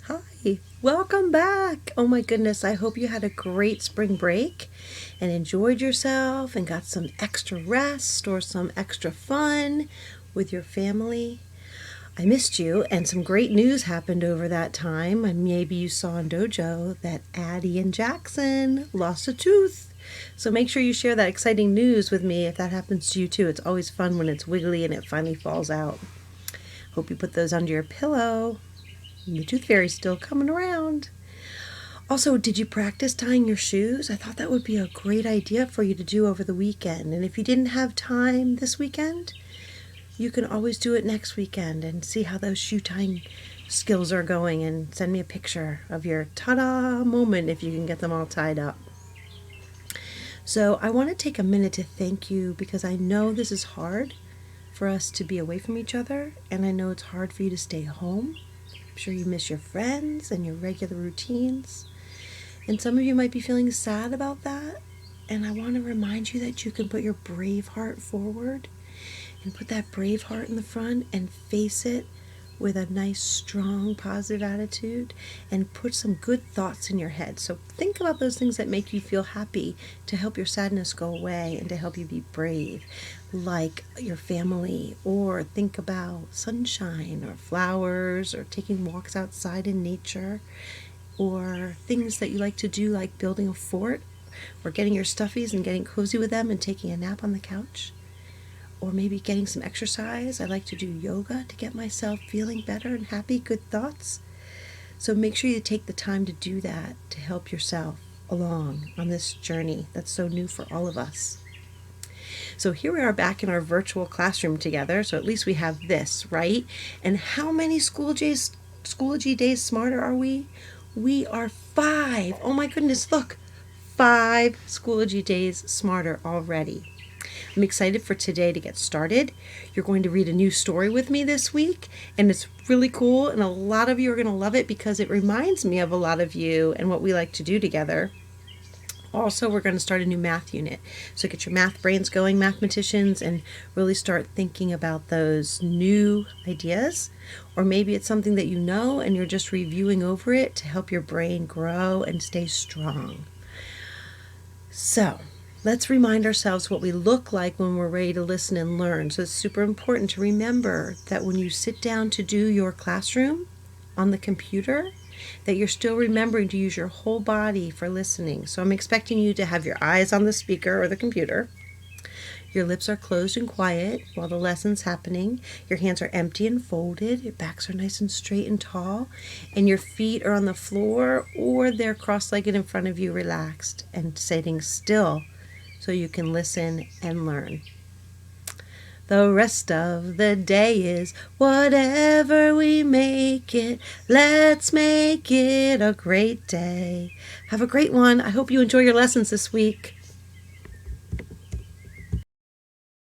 Hi, welcome back. Oh my goodness, I hope you had a great spring break and enjoyed yourself and got some extra rest or some extra fun with your family. I missed you, and some great news happened over that time. And maybe you saw in Dojo that Addie and Jackson lost a tooth. So make sure you share that exciting news with me if that happens to you too. It's always fun when it's wiggly and it finally falls out. Hope you put those under your pillow. The tooth fairy's still coming around. Also, did you practice tying your shoes? I thought that would be a great idea for you to do over the weekend. And if you didn't have time this weekend, you can always do it next weekend and see how those shoe tying skills are going and send me a picture of your ta-da moment if you can get them all tied up. So I want to take a minute to thank you because I know this is hard for us to be away from each other, and I know it's hard for you to stay home. I'm sure you miss your friends and your regular routines. And some of you might be feeling sad about that. And I want to remind you that you can put your brave heart forward and put that brave heart in the front and face it with a nice, strong, positive attitude and put some good thoughts in your head. So think about those things that make you feel happy to help your sadness go away and to help you be brave, like your family, or think about sunshine or flowers or taking walks outside in nature, or things that you like to do like building a fort or getting your stuffies and getting cozy with them and taking a nap on the couch. Or maybe getting some exercise. I like to do yoga to get myself feeling better and happy, good thoughts. So make sure you take the time to do that to help yourself along on this journey that's so new for all of us. So here we are back in our virtual classroom together. So at least we have this, right? And how many Schoology days smarter are we? We are 5. Oh my goodness, look. 5 Schoology days smarter already. I'm excited for today to get started. You're going to read a new story with me this week, and it's really cool, and a lot of you are going to love it because it reminds me of a lot of you and what we like to do together. Also, we're going to start a new math unit. So get your math brains going, mathematicians, and really start thinking about those new ideas. Or maybe it's something that you know and you're just reviewing over it to help your brain grow and stay strong. So let's remind ourselves what we look like when we're ready to listen and learn. So it's super important to remember that when you sit down to do your classroom on the computer, that you're still remembering to use your whole body for listening. So I'm expecting you to have your eyes on the speaker or the computer. Your lips are closed and quiet while the lesson's happening. Your hands are empty and folded. Your backs are nice and straight and tall. And your feet are on the floor or they're cross-legged in front of you, relaxed and sitting still, so you can listen and learn. The rest of the day is whatever we make it. Let's make it a great day. Have a great one. I hope you enjoy your lessons this week.